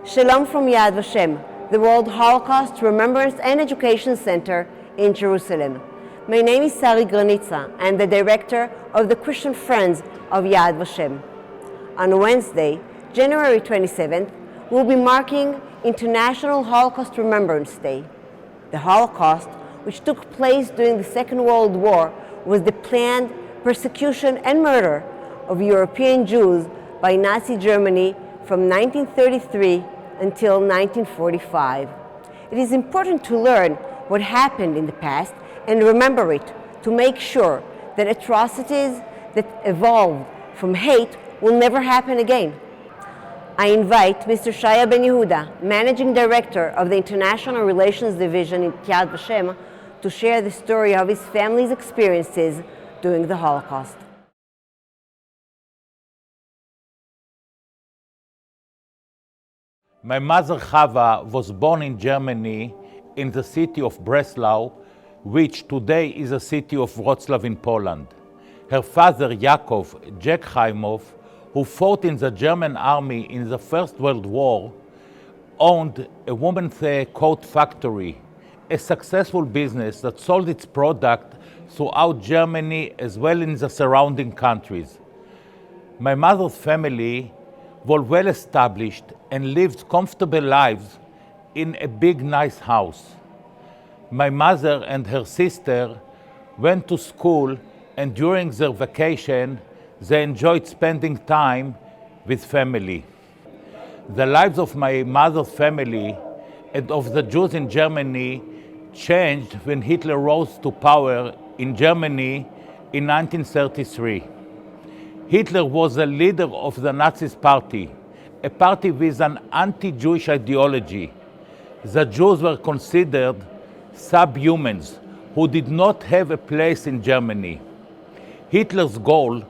Shalom from Yad Vashem, the World Holocaust Remembrance and Education Center in Jerusalem. My name is Sari Granitza. I'm the director of the Christian Friends of Yad Vashem. On Wednesday, January 27th, we'll be marking International Holocaust Remembrance Day. The Holocaust, which took place during the Second World War, was the planned persecution and murder of European Jews by Nazi Germany from 1933 until 1945. It is important to learn what happened in the past and remember it to make sure that atrocities that evolved from hate will never happen again. I invite Mr. Shaya Ben Yehuda, Managing Director of the International Relations Division in Yad Vashem, to share the story of his family's experiences during the Holocaust. My mother Chava was born in Germany in the city of Breslau, which today is a city of Wrocław in Poland. Her father Yaakov Jack Chaimov, who fought in the German army in the First World War, owned a women's coat factory, a successful business that sold its product throughout Germany as well in the surrounding countries. My mother's family were well established and lived comfortable lives in a big, nice house. My mother and her sister went to school, and during their vacation, they enjoyed spending time with family. The lives of my mother's family and of the Jews in Germany changed when Hitler rose to power in Germany in 1933. Hitler was the leader of the Nazi Party, a party with an anti-Jewish ideology. The Jews were considered subhumans who did not have a place in Germany. Hitler's goal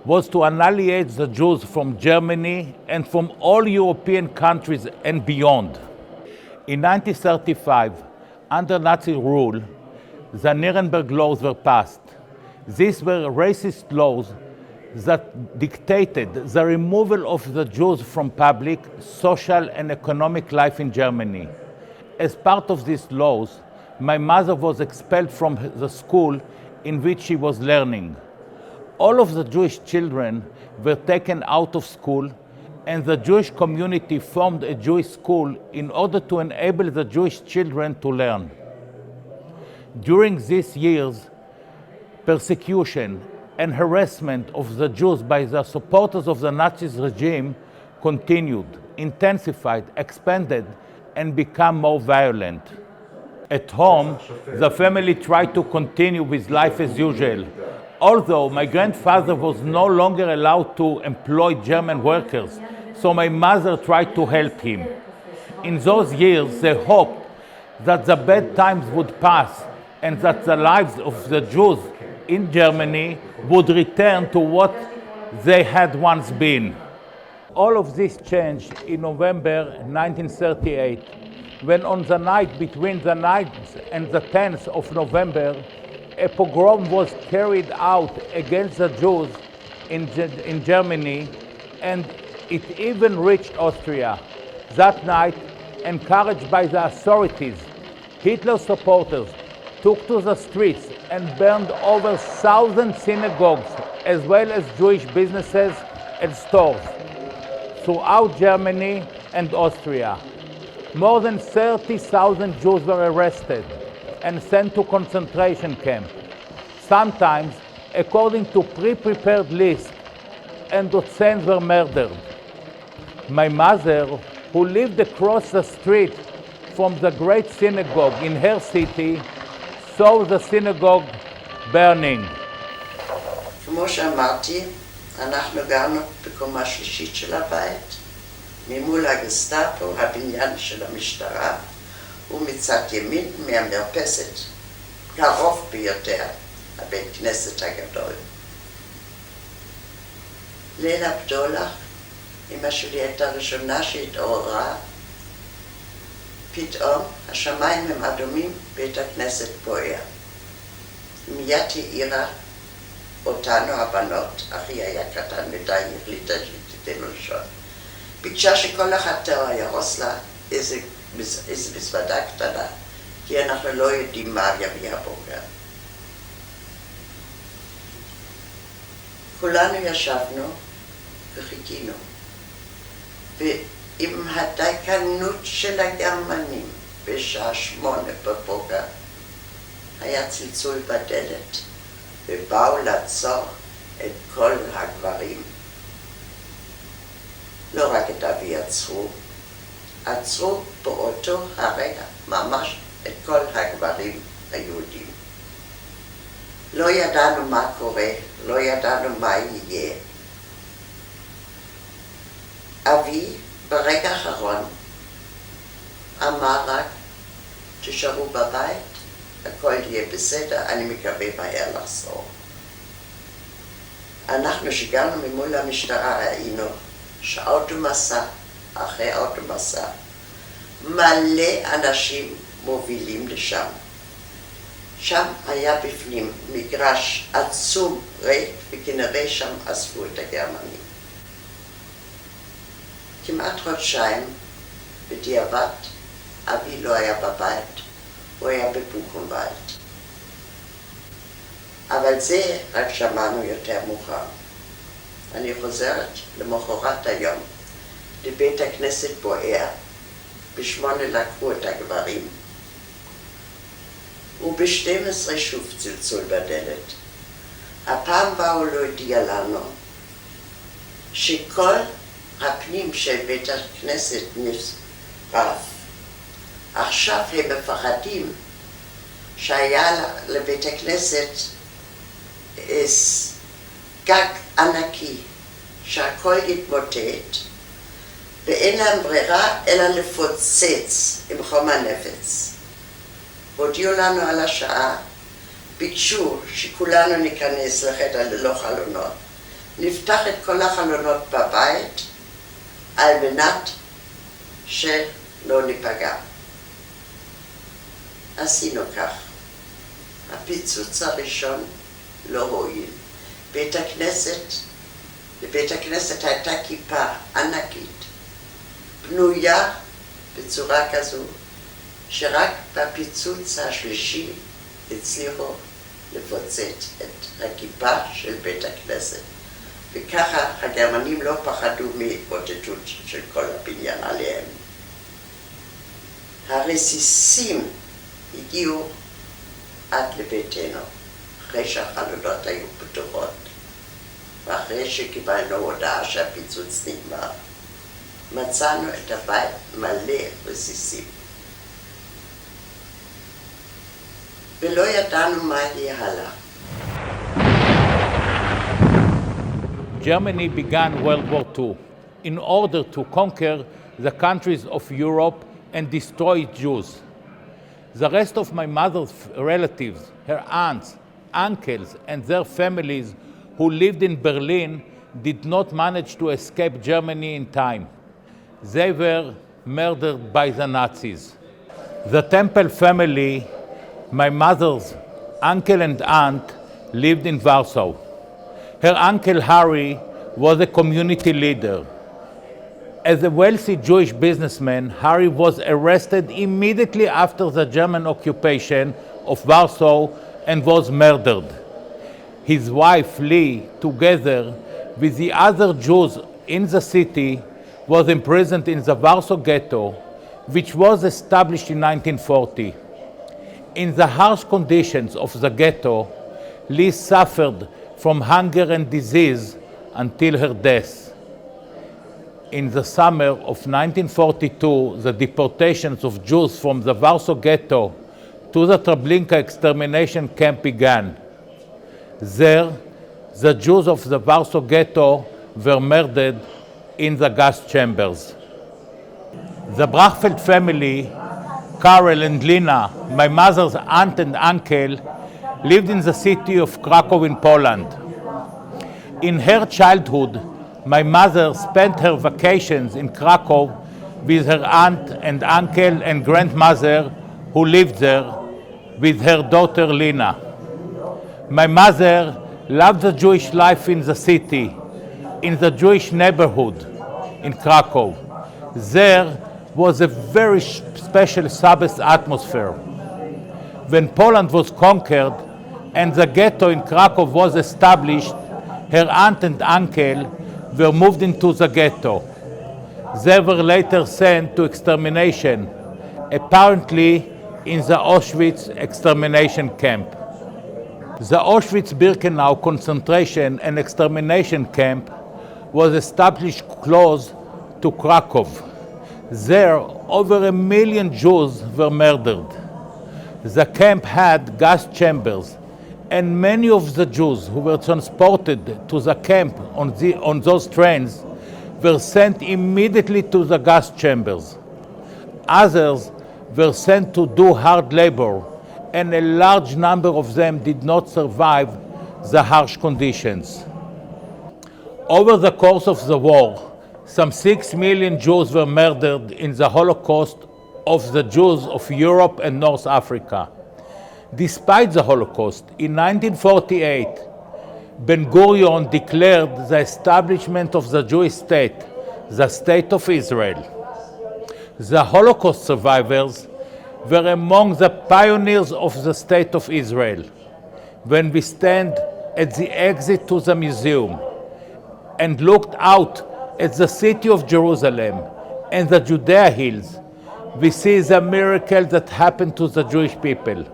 was to annihilate the Jews from Germany and from all European countries and beyond. In 1935, under Nazi rule, the Nuremberg laws were passed. These were racist laws that dictated the removal of the Jews from public, social, and economic life in Germany. As part of these laws, my mother was expelled from the school in which she was learning. All of the Jewish children were taken out of school, and the Jewish community formed a Jewish school in order to enable the Jewish children to learn. During these years, persecution and harassment of the Jews by the supporters of the Nazi regime continued, intensified, expanded, and became more violent. At home, the family tried to continue with life as usual, although my grandfather was no longer allowed to employ German workers, so my mother tried to help him. In those years, they hoped that the bad times would pass and that the lives of the Jews in Germany would return to what they had once been. All of this changed in November 1938, when on the night between the 9th and the 10th of November, a pogrom was carried out against the Jews in Germany, and it even reached Austria. That night, encouraged by the authorities, Hitler supporters took to the streets and burned over 1,000 synagogues as well as Jewish businesses and stores throughout Germany and Austria. More than 30,000 Jews were arrested and sent to concentration camps, sometimes according to pre-prepared lists, and dozens were murdered. My mother, who lived across the street from the great synagogue in her city, saw the synagogue burning. כמו שאמרתי, אנחנו גרנו בקומה שלישית של הבית, ממול הגסטאפו, הבניין של המשטרה, ומצד ימין מהמרפסת, קרוב ביותר, הבית כנסת הגדול. ליל הבדולח, אמא שלי הייתה ראשונה שהתעוררה, פתאום השמיים הם אדומים, בית הכנסת בוער. מיד העירה אותנו הבנות, אחי היה קטן מדי, החליטה שתיתן לישון. ביקשה שכל אחד יהרוס לה איזה מזוודה קטנה, כי אנחנו לא יודעים מה יביא הבוקר. כולנו ישבנו וחיכינו, ועם הדייקנות של הגרמנים בשעה 8 בבוקר היה צלצול בדלת, ובאו לעצור את כל הגברים. לא רק את אבי עצרו באותו הרגע ממש את כל הגברים היהודים. לא ידענו מה קורה, לא ידענו מה יהיה. אבי ברגע האחרון אמר רק, תשארו בבית, הכל יהיה בסדר, אני מקווה מהר לחזור. אנחנו שגרנו ממול המשטרה ראינו שאוטומסע אחרי אוטומסע מלא אנשים מובילים לשם. שם היה בפנים מגרש עצום ריק, וכנראה שם אספו את הגרמנים. כמעט חודשיים בדיעבד אבי לא היה בבית, הוא היה בבוכנוולד. אבל זה רק שמענו יותר מאוחר. אני חוזרת למחרת היום לבית הכנסת בוער, ב8 לקחו את הגברים, וב12 שוב צלצול בדלת. הפעם באו להודיע לנו שכל הפנים של בית הכנסת נשרף. עכשיו הם מפחדים שהיה לבית הכנסת גג ענקי, שהכל יתמוטט, ואין להם ברירה אלא לפוצץ עם חומר נפץ. הודיעו לנו על השעה, ביקשו שכולנו ניכנס לחדר ללא חלונות. נפתח את כל החלונות בבית על מנת שלא ניפגע. עשינו כך. הפיצוץ הראשון לא הועיל. לבית הכנסת הייתה כיפה ענקית, בנויה בצורה כזו, שרק בפיצוץ השלישי הצליחו לפוצץ את הכיפה של בית הכנסת. וככה הגרמנים לא פחדו מהתמוטטות של כל הבניין עליהם. הרסיסים הגיעו עד לביתנו, אחרי שהחלונות היו פתוחות, ואחרי שקיבלנו הודעה שהפיצוץ נגמר. מצאנו את הבית מלא רסיסים. ולא ידענו מה יהיה הלאה. Germany began World War II in order to conquer the countries of Europe and destroy Jews. The rest of my mother's relatives, her aunts, uncles, and their families who lived in Berlin did not manage to escape Germany in time. They were murdered by the Nazis. The Temple family, my mother's uncle and aunt, lived in Warsaw. Her uncle Harry was a community leader. As a wealthy Jewish businessman, Harry was arrested immediately after the German occupation of Warsaw and was murdered. His wife Lee, together with the other Jews in the city, was imprisoned in the Warsaw Ghetto, which was established in 1940. In the harsh conditions of the ghetto, Lee suffered from hunger and disease until her death. In the summer of 1942, the deportations of Jews from the Warsaw Ghetto to the Treblinka extermination camp began. There, the Jews of the Warsaw Ghetto were murdered in the gas chambers. The Brachfeld family, Karel and Lina, my mother's aunt and uncle, lived in the city of Krakow in Poland. In her childhood, my mother spent her vacations in Krakow with her aunt and uncle and grandmother who lived there with her daughter Lina. My mother loved the Jewish life in the city, in the Jewish neighborhood, in Krakow. There was a very special Sabbath atmosphere. When Poland was conquered and the ghetto in Krakow was established, her aunt and uncle were moved into the ghetto. They were later sent to extermination, apparently in the Auschwitz extermination camp. The Auschwitz-Birkenau concentration and extermination camp was established close to Krakow. There, over 1 million Jews were murdered. The camp had gas chambers, and many of the Jews who were transported to the camp on those trains were sent immediately to the gas chambers. Others were sent to do hard labor, and a large number of them did not survive the harsh conditions. Over the course of the war, some 6 million Jews were murdered in the Holocaust of the Jews of Europe and North Africa. Despite the Holocaust, in 1948, Ben-Gurion declared the establishment of the Jewish state, the State of Israel. The Holocaust survivors were among the pioneers of the State of Israel. When we stand at the exit to the museum and looked out at the city of Jerusalem and the Judea Hills, we see the miracle that happened to the Jewish people.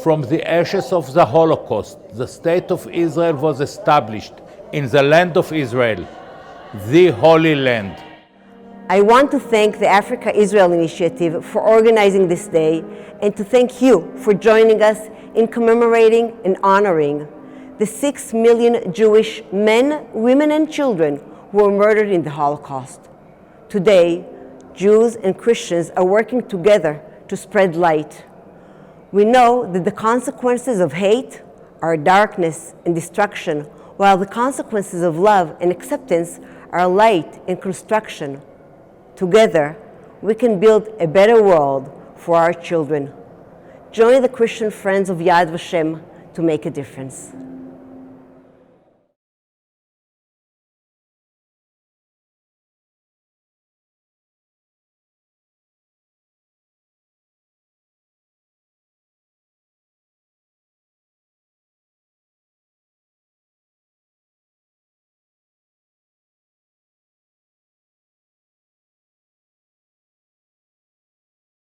From the ashes of the Holocaust, the State of Israel was established in the land of Israel, the Holy Land. I want to thank the Africa-Israel Initiative for organizing this day, and to thank you for joining us in commemorating and honoring the 6 million Jewish men, women, and children who were murdered in the Holocaust. Today, Jews and Christians are working together to spread light. We know that the consequences of hate are darkness and destruction, while the consequences of love and acceptance are light and construction. Together, we can build a better world for our children. Join the Christian Friends of Yad Vashem to make a difference.